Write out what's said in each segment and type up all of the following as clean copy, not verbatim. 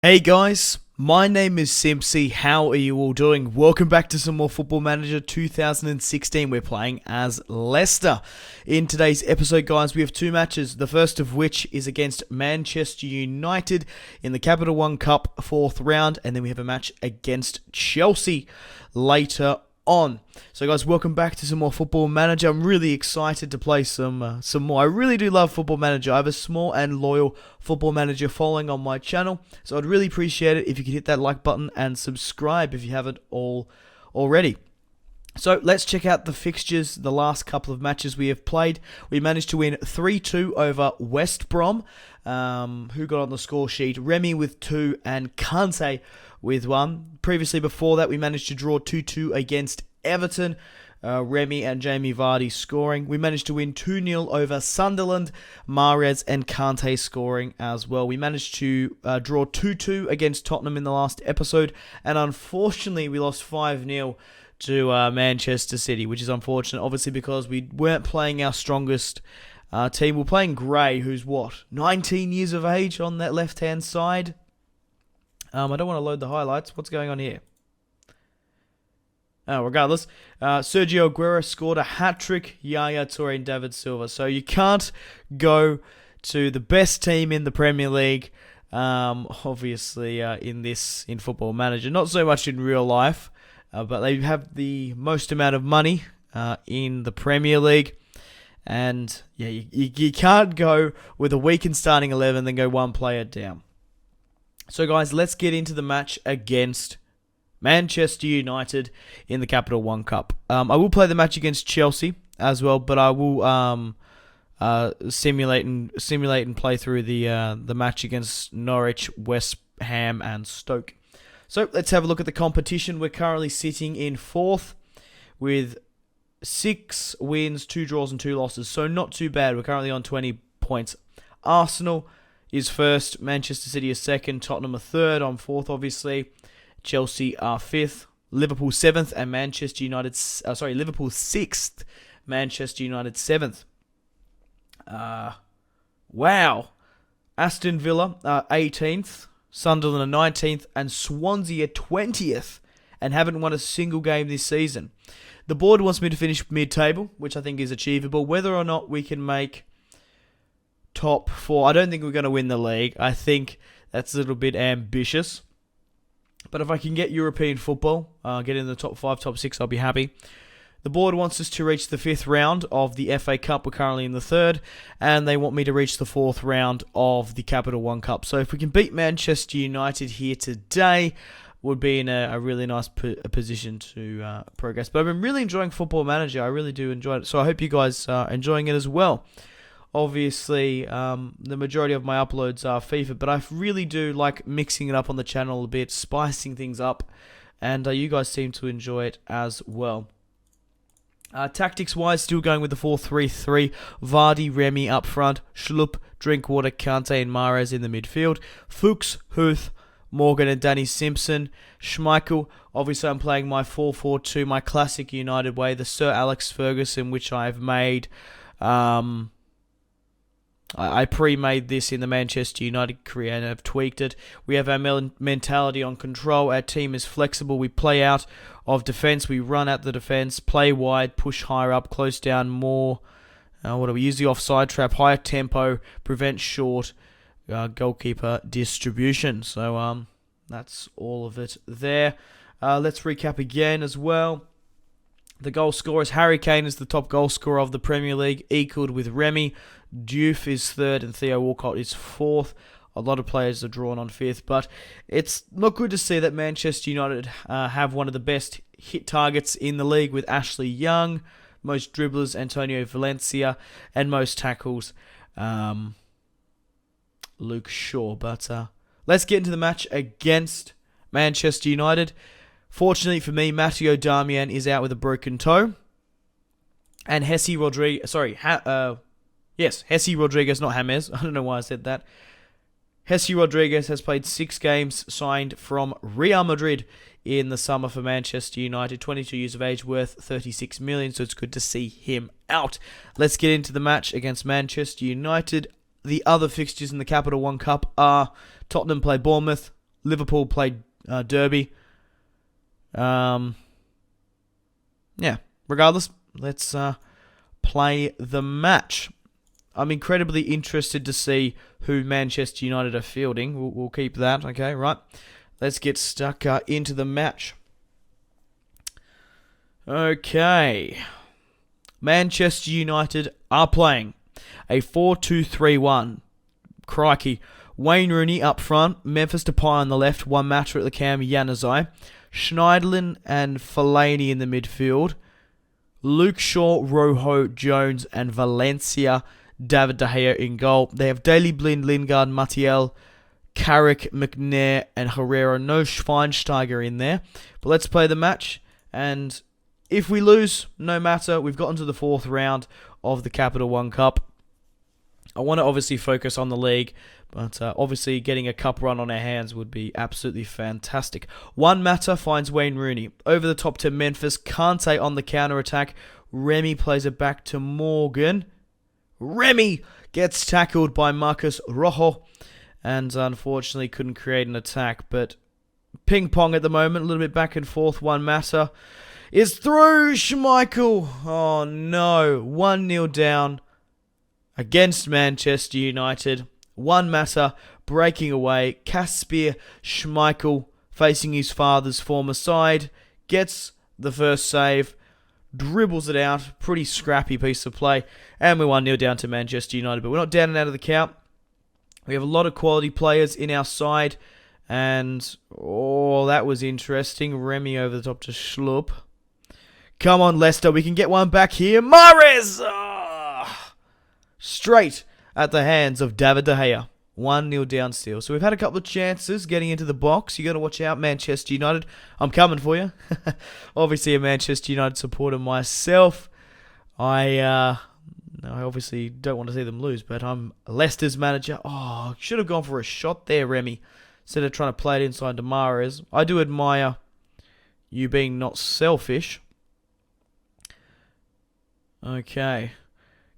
Hey guys, my name is Simpzy. How are you all doing? Welcome back to some more Football Manager 2016. We're playing as Leicester. In today's episode, guys, we have two matches. The first of which is against Manchester United in the Capital One Cup 4th round, and then we have a match against Chelsea later on. So guys, welcome back to some more Football Manager. I'm really excited to play some more. I really do love Football Manager. I have a small and loyal Football Manager following on my channel, so I'd really appreciate it if you could hit that like button and subscribe if you haven't already. So let's check out the fixtures, the last couple of matches we have played. We managed to win 3-2 over West Brom. Who got on the score sheet? Remy with 2 and Kante with 1. Previously, before that, we managed to draw 2-2 against Everton. Remy and Jamie Vardy scoring. We managed to win 2-0 over Sunderland. Mahrez and Kante scoring as well. We managed to draw 2-2 against Tottenham in the last episode. And unfortunately, we lost 5-0 to Manchester City, which is unfortunate, obviously, because we weren't playing our strongest team. We're playing Gray, who's 19 years of age on that left-hand side. I don't want to load the highlights. What's going on here? Regardless, Sergio Aguero scored a hat-trick, Yaya Toure and David Silva. So you can't go to the best team in the Premier League, obviously, in Football Manager. Not so much in real life, but they have the most amount of money in the Premier League. And yeah, you can't go with a weakened starting 11 then go one player down. So guys, let's get into the match against Manchester United in the Capital One Cup. I will play the match against Chelsea as well, but I will simulate and play through the match against Norwich, West Ham, and Stoke. So let's have a look at the competition. We're currently sitting in 4th with 6 wins, 2 draws, and 2 losses. So not too bad. We're currently on 20 points. Arsenal is 1st, Manchester City is 2nd, Tottenham are 3rd. I'm 4th, obviously. Chelsea are 5th, Liverpool 7th, and Liverpool 6th, Manchester United 7th. Wow. Aston Villa are 18th, Sunderland are 19th, and Swansea are 20th, and haven't won a single game this season. The board wants me to finish mid-table, which I think is achievable. Whether or not we can make top 4, I don't think we're going to win the league. I think that's a little bit ambitious. But if I can get European football, get in the top 5, top 6, I'll be happy. The board wants us to reach the 5th round of the FA Cup. We're currently in the 3rd. And they want me to reach the 4th round of the Capital One Cup. So if we can beat Manchester United here today, would be in a really nice position to progress. But I've been really enjoying Football Manager. I really do enjoy it. So I hope you guys are enjoying it as well. Obviously, the majority of my uploads are FIFA, but I really do like mixing it up on the channel a bit, spicing things up, and you guys seem to enjoy it as well. Tactics-wise, still going with the 4-3-3. Vardy, Remy up front, Schlupp, Drinkwater, Kante, and Mahrez in the midfield. Fuchs, Huth, Morgan, and Danny Simpson. Schmeichel, obviously I'm playing my 4-4-2, my classic United way, the Sir Alex Ferguson, which I've made. I pre-made this in the Manchester United career and have tweaked it. We have our mentality on control. Our team is flexible. We play out of defence. We run out the defence, play wide, push higher up, close down more. We use the offside trap, higher tempo, prevent short goalkeeper distribution. So that's all of it there. Let's recap again as well. The goal scorers, Harry Kane is the top goal scorer of the Premier League, equalled with Remy. Diouf is 3rd and Theo Walcott is 4th. A lot of players are drawn on 5th, but it's not good to see that Manchester United have one of the best hit targets in the league with Ashley Young, most dribblers Antonio Valencia, and most tackles Luke Shaw. But let's get into the match against Manchester United. Fortunately for me, Matteo Darmian is out with a broken toe. And Hesse Rodriguez, Hesse Rodriguez, not James. I don't know why I said that. Hesse Rodriguez has played 6 games, signed from Real Madrid in the summer for Manchester United. 22 years of age, worth 36 million, so it's good to see him out. Let's get into the match against Manchester United. The other fixtures in the Capital One Cup are Tottenham play Bournemouth Liverpool played Derby. Yeah, regardless, let's play the match. I'm incredibly interested to see who Manchester United are fielding. We'll keep that, okay, right? Let's get stuck into the match. Okay. Manchester United are playing a 4-2-3-1. Crikey. Wayne Rooney up front, Memphis Depay on the left, one matcher at the cam, Januzaj. Schneiderlin and Fellaini in the midfield. Luke Shaw, Rojo, Jones, and Valencia, David De Gea in goal. They have Daley Blind, Lingard, Martial, Carrick, McNair, and Herrera. No Schweinsteiger in there. But let's play the match. And if we lose, no matter. We've gotten to the 4th round of the Capital One Cup. I want to obviously focus on the league, but obviously getting a cup run on our hands would be absolutely fantastic. One matter finds Wayne Rooney. Over the top to Memphis. Kante on the counter-attack. Remy plays it back to Morgan. Remy gets tackled by Marcus Rojo and unfortunately couldn't create an attack. But ping-pong at the moment, a little bit back and forth. One matter is through. Schmeichel. Oh no. 1-0 down against Manchester United. One matter breaking away. Kasper Schmeichel facing his father's former side. Gets the first save. Dribbles it out. Pretty scrappy piece of play. And we're 1-0 down to Manchester United. But we're not down and out of the count. We have a lot of quality players in our side. And, oh, that was interesting. Remy over the top to Schlupp. Come on, Leicester. We can get one back here. Mahrez! Straight at the hands of David De Gea. 1-0 down still. So we've had a couple of chances getting into the box. You got to watch out, Manchester United. I'm coming for you. Obviously a Manchester United supporter myself. I obviously don't want to see them lose, but I'm Leicester's manager. Oh, should have gone for a shot there, Remy, instead of trying to play it inside to Mahrez. I do admire you being not selfish. Okay.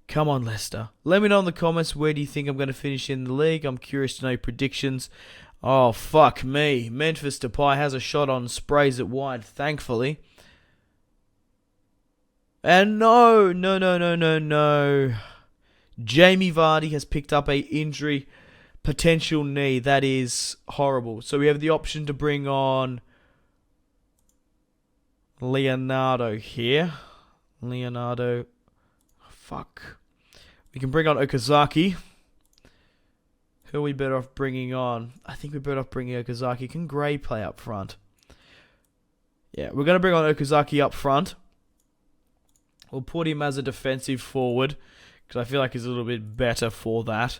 Come on, Leicester. Let me know in the comments, where do you think I'm going to finish in the league? I'm curious to know your predictions. Oh, fuck me. Memphis Depay has a shot on, sprays it wide, thankfully. And no. Jamie Vardy has picked up a injury, potential knee. That is horrible. So we have the option to bring on Leonardo here. Leonardo. Fuck. We can bring on Okazaki. Who are we better off bringing on? I think we're better off bringing Okazaki. Can Gray play up front? Yeah, we're going to bring on Okazaki up front. We'll put him as a defensive forward, because I feel like he's a little bit better for that,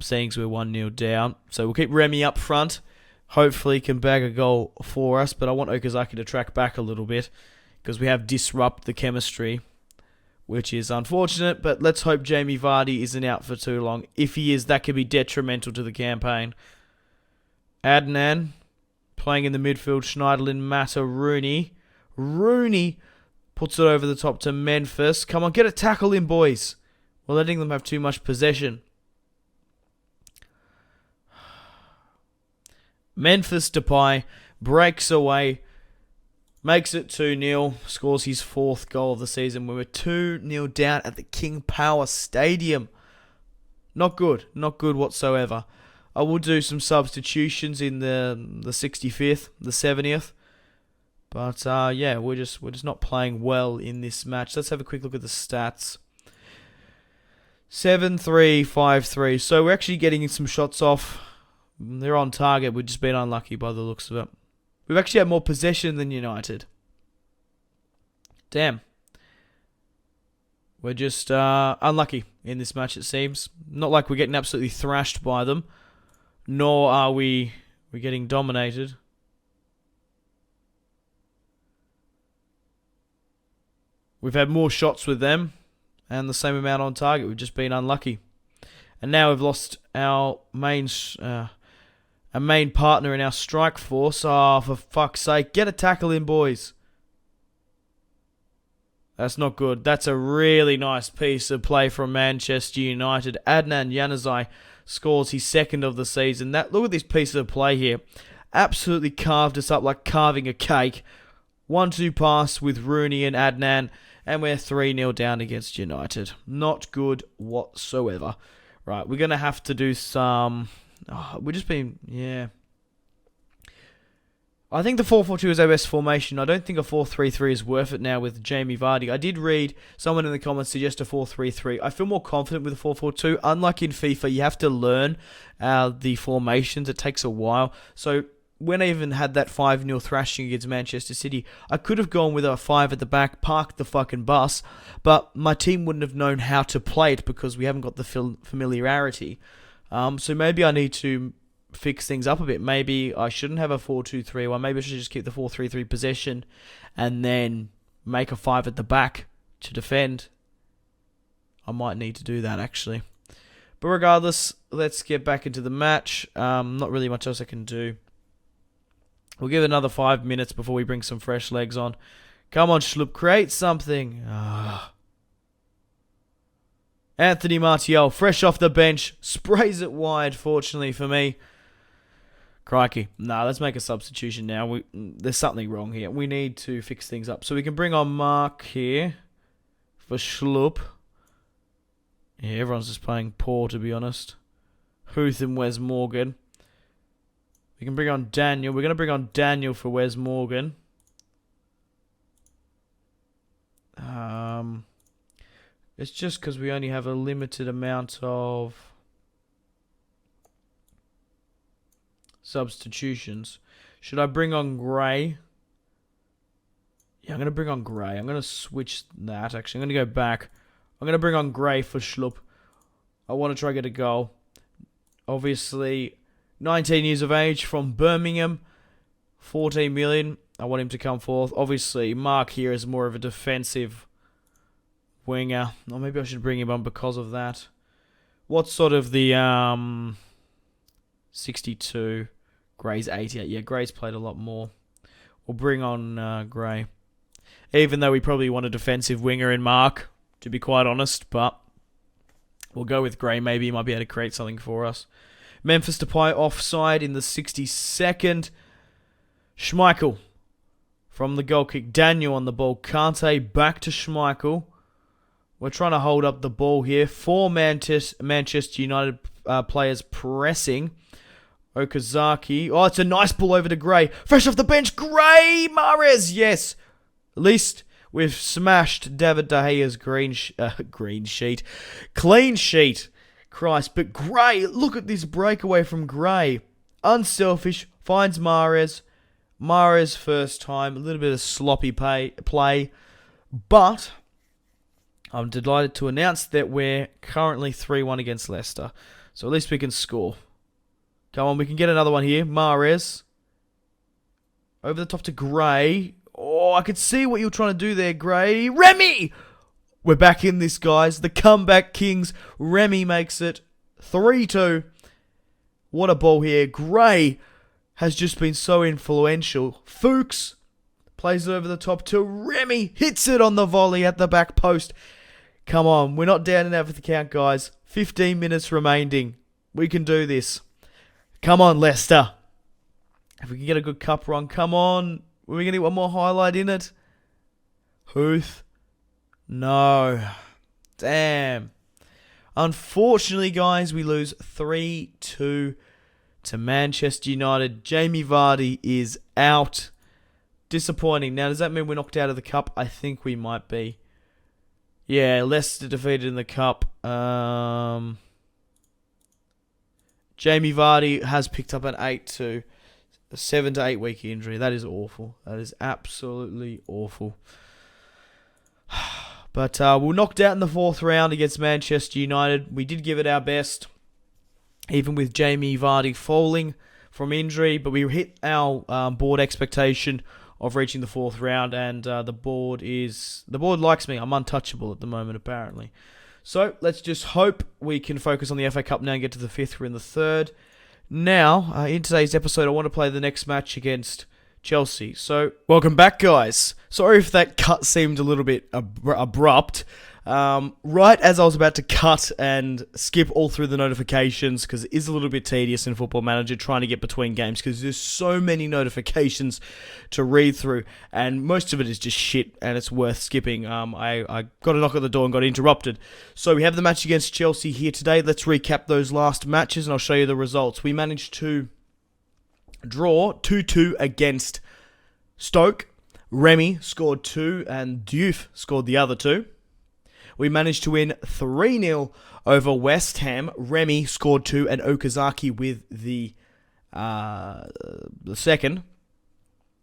seeing as we're 1-0 down. So we'll keep Remy up front. Hopefully he can bag a goal for us, but I want Okazaki to track back a little bit, because we have disrupt the chemistry, which is unfortunate, but let's hope Jamie Vardy isn't out for too long. If he is, that could be detrimental to the campaign. Adnan playing in the midfield. Schneiderlin, Mata, Rooney. Rooney puts it over the top to Memphis. Come on, get a tackle in, boys. We're letting them have too much possession. Memphis Depay breaks away. Makes it 2-0. Scores his 4th goal of the season. We were 2-0 down at the King Power Stadium. Not good. Not good whatsoever. I will do some substitutions in the 65th, the 70th. But yeah, we're just not playing well in this match. Let's have a quick look at the stats. 7-3, 5-3. So we're actually getting some shots off. They're on target. We've just been unlucky by the looks of it. We've actually had more possession than United. Damn. We're just unlucky in this match, it seems. Not like we're getting absolutely thrashed by them. Nor are we're getting dominated. We've had more shots with them. And the same amount on target. We've just been unlucky. And now we've lost our main partner in our strike force. Oh, for fuck's sake. Get a tackle in, boys. That's not good. That's a really nice piece of play from Manchester United. Adnan Januzaj scores his second of the season. Look at this piece of play here. Absolutely carved us up like carving a cake. 1-2 pass with Rooney and Adnan, and we're 3-0 down against United. Not good whatsoever. Right, we're going to have to do some... we're just being... Yeah. I think the 4-4-2 is our best formation. I don't think a 4-3-3 is worth it now with Jamie Vardy. I did read someone in the comments suggest a 4-3-3. I feel more confident with a 4-4-2. Unlike in FIFA, you have to learn the formations. It takes a while. So when I even had that 5-0 thrashing against Manchester City, I could have gone with a 5 at the back, parked the fucking bus, but my team wouldn't have known how to play it because we haven't got the familiarity. So maybe I need to fix things up a bit. Maybe I shouldn't have a 4-2-3-1. Maybe I should just keep the 4-3-3 possession and then make a 5 at the back to defend. I might need to do that, actually. But regardless, let's get back into the match. Not really much else I can do. We'll give it another 5 minutes before we bring some fresh legs on. Come on, Schlupp, create something. Anthony Martial, fresh off the bench, sprays it wide, fortunately for me. Crikey. Nah, let's make a substitution now. There's something wrong here. We need to fix things up. So we can bring on Mark here for Schlupp. Yeah, everyone's just playing poor, to be honest. Huth and Wes Morgan. We can bring on Daniel. We're going to bring on Daniel for Wes Morgan. It's just because we only have a limited amount of substitutions. Should I bring on Gray? Yeah, I'm going to bring on Gray. I'm going to switch that, actually. I'm going to go back. I'm going to bring on Gray for Schlupp. I want to try to get a goal. Obviously, 19 years of age from Birmingham. 14 million. I want him to come forth. Obviously, Mark here is more of a defensive winger. Or maybe I should bring him on because of that. What's sort of the 62? Gray's 88. Yeah, Gray's played a lot more. We'll bring on Gray. Even though we probably want a defensive winger in Mark, to be quite honest. But we'll go with Gray. Maybe he might be able to create something for us. Memphis Depay offside in the 62nd. Schmeichel from the goal kick. Daniel on the ball. Kante back to Schmeichel. We're trying to hold up the ball here. 4 Manchester United players pressing. Okazaki. Oh, it's a nice ball over to Gray. Fresh off the bench. Gray! Mahrez! Yes. At least we've smashed David De Gea's clean sheet. Christ. But Gray, look at this breakaway from Gray. Unselfish. Finds Mahrez. Mahrez first time. A little bit of sloppy play. But I'm delighted to announce that we're currently 3-1 against Leicester. So at least we can score. Come on, we can get another one here. Mahrez. Over the top to Gray. Oh, I could see what you were trying to do there, Gray. Remy! We're back in this, guys. The comeback kings. Remy makes it 3-2. What a ball here. Gray has just been so influential. Fuchs plays it over the top to Remy. Hits it on the volley at the back post. Come on, we're not down and out for the count, guys. 15 minutes remaining. We can do this. Come on, Leicester. If we can get a good cup run, come on. Are we going to get one more highlight in it? Huth. No. Damn. Unfortunately, guys, we lose 3-2 to Manchester United. Jamie Vardy is out. Disappointing. Now, does that mean we're knocked out of the cup? I think we might be. Yeah, Leicester defeated in the cup. Jamie Vardy has picked up an 7 to 8 week injury. That is awful. That is absolutely awful. But we're knocked out in the 4th round against Manchester United. We did give it our best, even with Jamie Vardy falling from injury. But we hit our board expectation of reaching the 4th round, and the board likes me. I'm untouchable at the moment, apparently. So let's just hope we can focus on the FA Cup now and get to the 5th. We're in the 3rd. Now, in today's episode, I want to play the next match against Chelsea. So, welcome back, guys. Sorry if that cut seemed a little bit abrupt. Right as I was about to cut and skip all through the notifications, because it is a little bit tedious in Football Manager trying to get between games, because there's so many notifications to read through, and most of it is just shit, and it's worth skipping. I got a knock at the door and got interrupted. So we have the match against Chelsea here today. Let's recap those last matches, and I'll show you the results. We managed to draw 2-2 against Stoke. Remy scored 2, and Diouf scored the other 2. We managed to win 3-0 over West Ham. Remy scored 2 and Okazaki with the second.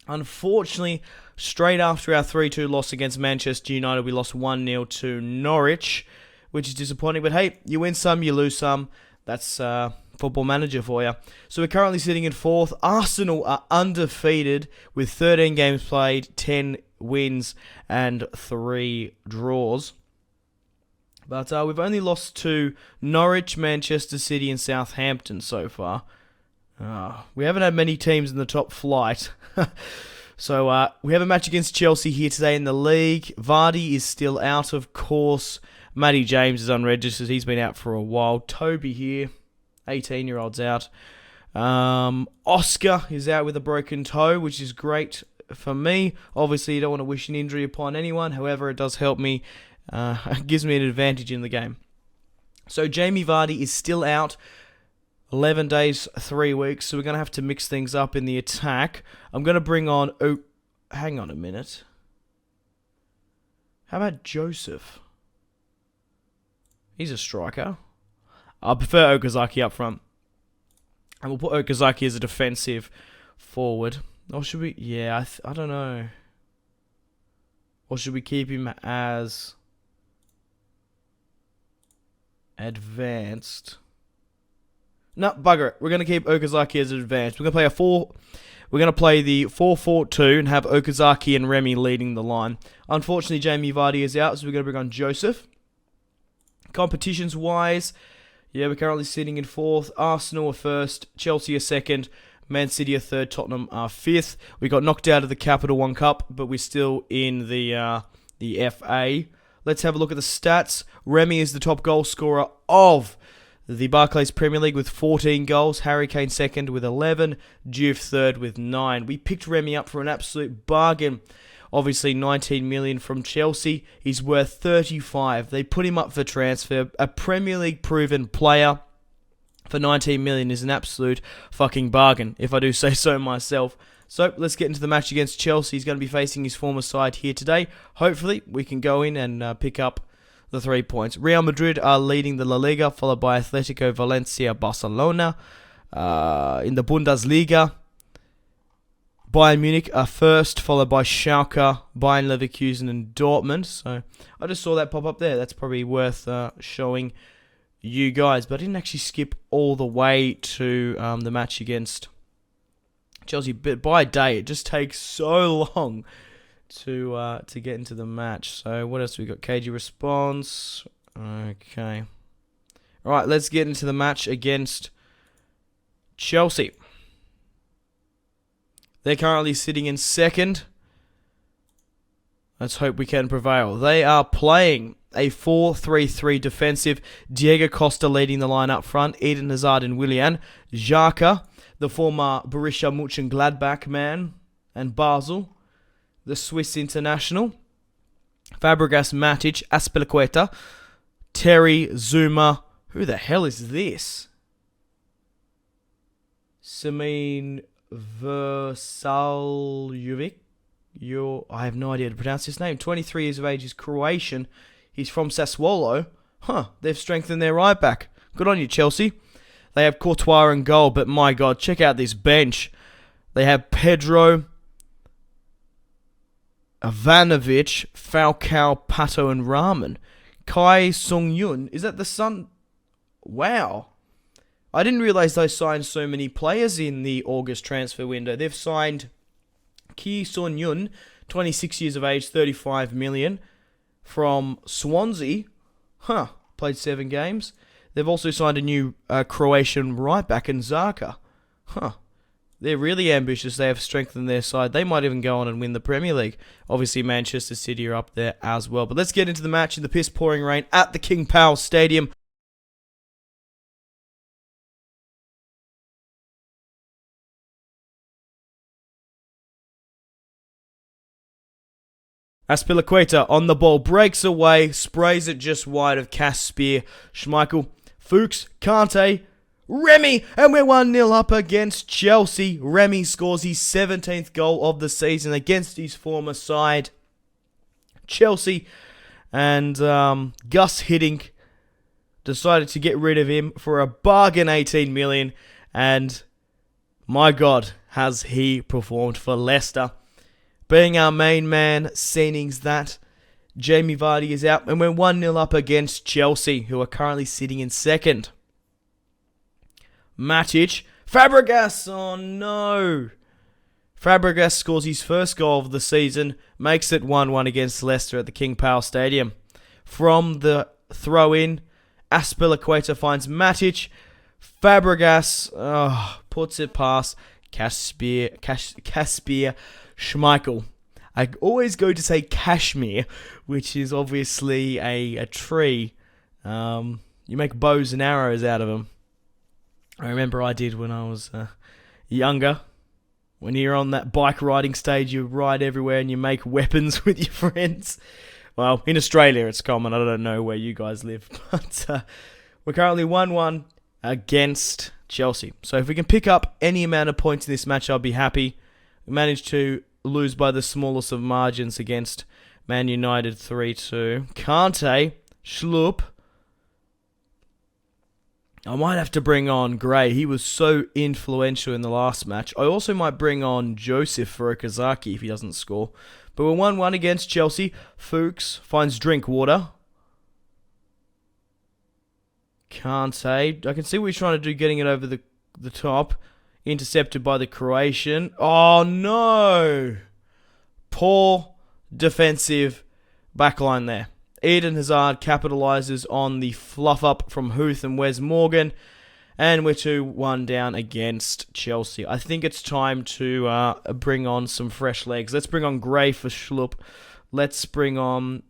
Unfortunately, straight after our 3-2 loss against Manchester United, we lost 1-0 to Norwich, which is disappointing. But hey, you win some, you lose some. That's Football Manager for you. So we're currently sitting in 4th. Arsenal are undefeated with 13 games played, 10 wins and 3 draws. But we've only lost to Norwich, Manchester City and Southampton so far. We haven't had many teams in the top flight. So we have a match against Chelsea here today in the league. Vardy is still out, of course. Matty James is unregistered. He's been out for a while. Toby here, 18-year-old's out. Oscar is out with a broken toe, which is great for me. Obviously, you don't want to wish an injury upon anyone. However, it does help me. It gives me an advantage in the game. So Jamie Vardy is still out. 11 days, 3 weeks. So we're going to have to mix things up in the attack. I'm going to bring on... Oh, hang on a minute. How about Joseph? He's a striker. I prefer Okazaki up front. And we'll put Okazaki as a defensive forward. Or should we... Yeah, I don't know. Or should we keep him as... advanced? No, bugger it. We're going to keep Okazaki as advanced. We're going to play the 4-4-2 and have Okazaki and Remy leading the line. Unfortunately, Jamie Vardy is out, so we're going to bring on Joseph. Competitions-wise, yeah, we're currently sitting in 4th. Arsenal are 1st, Chelsea are 2nd, Man City are 3rd, Tottenham are 5th. We got knocked out of the Capital One Cup, but we're still in the FA. Let's have a look at the stats. Remy is the top goal scorer of the Barclays Premier League with 14 goals. Harry Kane 2nd with 11. Diouf 3rd with 9. We picked Remy up for an absolute bargain. Obviously, 19 million from Chelsea. He's worth 35. They put him up for transfer. A Premier League proven player for 19 million is an absolute fucking bargain, if I do say so myself. So let's get into the match against Chelsea. He's going to be facing his former side here today. Hopefully, we can go in and pick up the 3 points. Real Madrid are leading the La Liga, followed by Atletico Valencia, Barcelona. In the Bundesliga, Bayern Munich are 1st, followed by Schalke, Bayern Leverkusen and Dortmund. So I just saw that pop up there. That's probably worth showing you guys. But I didn't actually skip all the way to the match against Chelsea. But by day, it just takes so long to get into the match. So what else we got? KG response. Okay. All right, let's get into the match against Chelsea. They're currently sitting in 2nd. Let's hope we can prevail. They are playing a 4-3-3 defensive. Diego Costa leading the line up front. Eden Hazard and Willian. Xhaka, the former Borussia Mönchengladbach man, and Basel, the Swiss international. Fabregas, Matic, Azpilicueta, Terry, Zuma. Who the hell is this? Semin Versaljevic. I have no idea how to pronounce his name. 23 years of age. He's Croatian. He's from Sassuolo. They've strengthened their right back. Good on you, Chelsea. They have Courtois in goal, but my God, check out this bench. They have Pedro, Ivanovic, Falcao, Pato, and Rahman. Kai Sung-yun. Is that the son? Wow. I didn't realize they signed so many players in the August transfer window. They've signed Ki Son-yun, 26 years of age, 35 million, from Swansea. Played 7 games. They've also signed a new Croatian right back in Xhaka. they're really ambitious. They have strengthened their side. They might even go on and win the Premier League. Obviously, Manchester City are up there as well. But let's get into the match in the piss-pouring rain at the King Power Stadium. Azpilicueta on the ball, breaks away, sprays it just wide of Kasper Schmeichel. Fuchs, Kante, Remy, and we're 1-0 up against Chelsea. Remy scores his 17th goal of the season against his former side, Chelsea. And Gus Hiddink decided to get rid of him for a bargain 18 million. And my God, has he performed for Leicester. Being our main man, seeing that Jamie Vardy is out, and we're 1-0 up against Chelsea, who are currently sitting in second. Matic, Fabregas, oh no! Fabregas scores his first goal of the season, makes it 1-1 against Leicester at the King Power Stadium. From the throw-in, Azpilicueta finds Matic, Fabregas puts it past Kasper Schmeichel. I always go to say cashmere, which is obviously a tree. You make bows and arrows out of them. I remember I did when I was younger. When you're on that bike riding stage, you ride everywhere and you make weapons with your friends. Well, in Australia it's common. I don't know where you guys live. But we're currently 1-1 against Chelsea. So if we can pick up any amount of points in this match, I'll be happy. We managed to lose by the smallest of margins against Man United 3-2. Kante, Schlupp. I might have to bring on Gray. He was so influential in the last match. I also might bring on Joseph for Okazaki if he doesn't score. But we're 1-1 against Chelsea. Fuchs finds Drinkwater. Kante. I can see what he's trying to do, getting it over the top. Intercepted by the Croatian. Oh no! Poor defensive backline there. Eden Hazard capitalises on the fluff up from Huth and Wes Morgan. And we're 2-1 down against Chelsea. I think it's time to bring on some fresh legs. Let's bring on Gray for Schlupp. Let's bring on...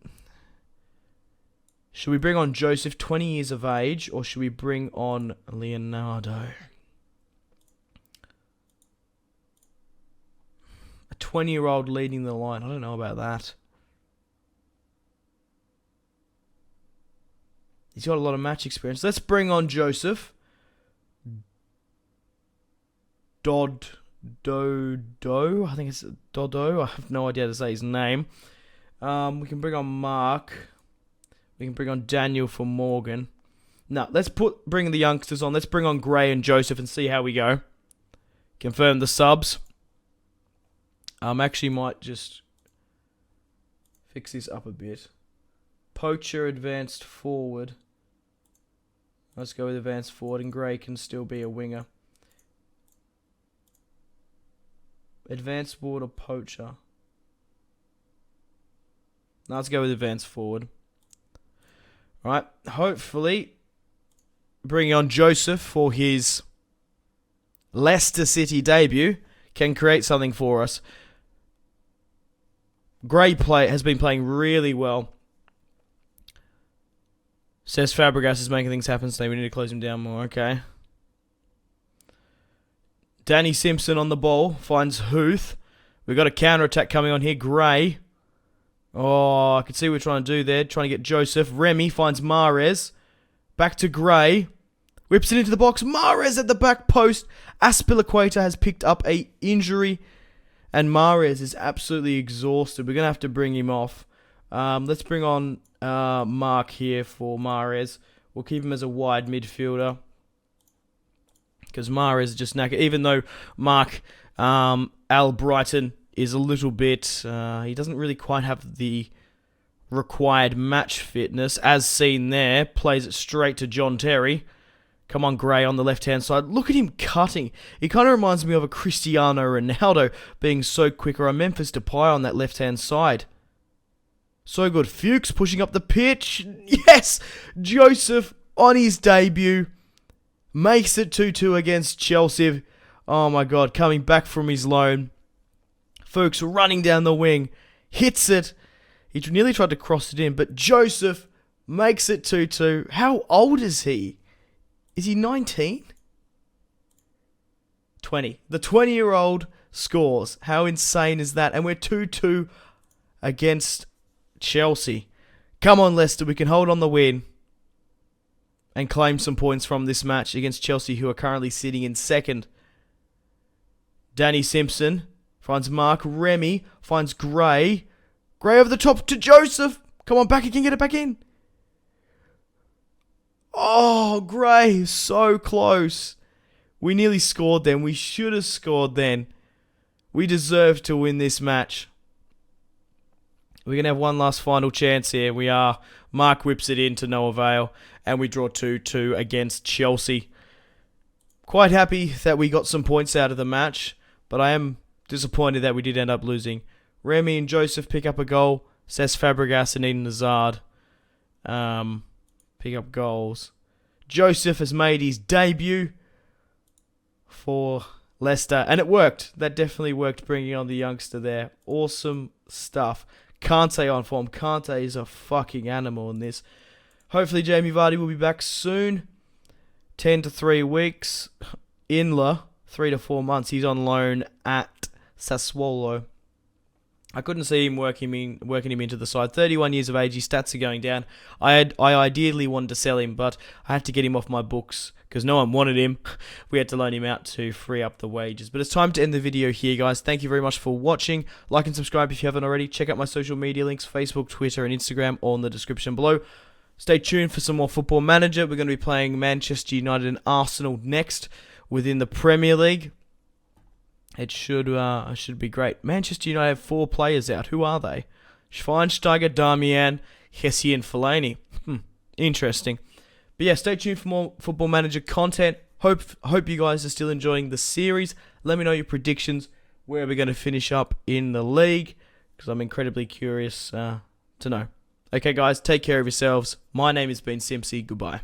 Should we bring on Joseph, 20 years of age, or should we bring on Leonardo? A 20-year-old leading the line. I don't know about that. He's got a lot of match experience. Let's bring on Joseph. Dodo. I think it's Dodo. I have no idea how to say his name. We can bring on Mark. We can bring on Daniel for Morgan. No, let's bring the youngsters on. Let's bring on Gray and Joseph and see how we go. Confirm the subs. Actually might just fix this up a bit. Poacher advanced forward. Let's go with advanced forward, and Gray can still be a winger. Advanced forward or Poacher? Now let's go with advanced forward. Alright, hopefully bringing on Joseph for his Leicester City debut can create something for us. Gray has been playing really well. Says Fabregas is making things happen, so we need to close him down more. Okay. Danny Simpson on the ball. Finds Huth. We've got a counter-attack coming on here. Gray. Oh, I can see what we're trying to do there. Trying to get Joseph. Remy finds Mahrez. Back to Gray. Whips it into the box. Mahrez at the back post. Azpilicueta has picked up a injury. And Mahrez is absolutely exhausted. We're going to have to bring him off. Let's bring on Mark here for Mahrez. We'll keep him as a wide midfielder. Because Mahrez is just knackered. Even though Mark Albrighton is a little bit... he doesn't really quite have the required match fitness. As seen there. Plays it straight to John Terry. Come on, Gray on the left-hand side. Look at him cutting. He kind of reminds me of a Cristiano Ronaldo being so quick, or a Memphis Depay on that left-hand side. So good. Fuchs pushing up the pitch. Yes! Joseph on his debut makes it 2-2 against Chelsea. Oh my God, coming back from his loan. Fuchs running down the wing. Hits it. He nearly tried to cross it in, but Joseph makes it 2-2. How old is he? Is he 19? 20. The 20-year-old scores. How insane is that? And we're 2-2 against Chelsea. Come on, Leicester. We can hold on the win and claim some points from this match against Chelsea, who are currently sitting in second. Danny Simpson finds Mark. Remy finds Gray. Gray over the top to Joseph. Come on, back again. Get it back in. Oh, Gray. So close. We nearly scored then. We should have scored then. We deserve to win this match. We're going to have one last final chance here. We are. Mark whips it in to no avail. And we draw 2-2 against Chelsea. Quite happy that we got some points out of the match. But I am disappointed that we did end up losing. Remy and Joseph pick up a goal. Cesc Fabregas and Eden Hazard pick up goals. Joseph has made his debut for Leicester. And it worked. That definitely worked, bringing on the youngster there. Awesome stuff. Kante on form. Kante is a fucking animal in this. Hopefully Jamie Vardy will be back soon. 10 to 3 weeks. Inler, 3 to 4 months. He's on loan at Sassuolo. I couldn't see him working him into the side. 31 years of age, his stats are going down. I ideally wanted to sell him, but I had to get him off my books because no one wanted him. We had to loan him out to free up the wages. But it's time to end the video here, guys. Thank you very much for watching. Like and subscribe if you haven't already. Check out my social media links, Facebook, Twitter, and Instagram, all in the description below. Stay tuned for some more Football Manager. We're going to be playing Manchester United and Arsenal next within the Premier League. It should be great. Manchester United have 4 players out. Who are they? Schweinsteiger, Darmian, Hesse, and Fellaini. Interesting. But yeah, stay tuned for more Football Manager content. Hope you guys are still enjoying the series. Let me know your predictions. Where we're going to finish up in the league, because I'm incredibly curious to know. Okay, guys, take care of yourselves. My name has been Simpzy. Goodbye.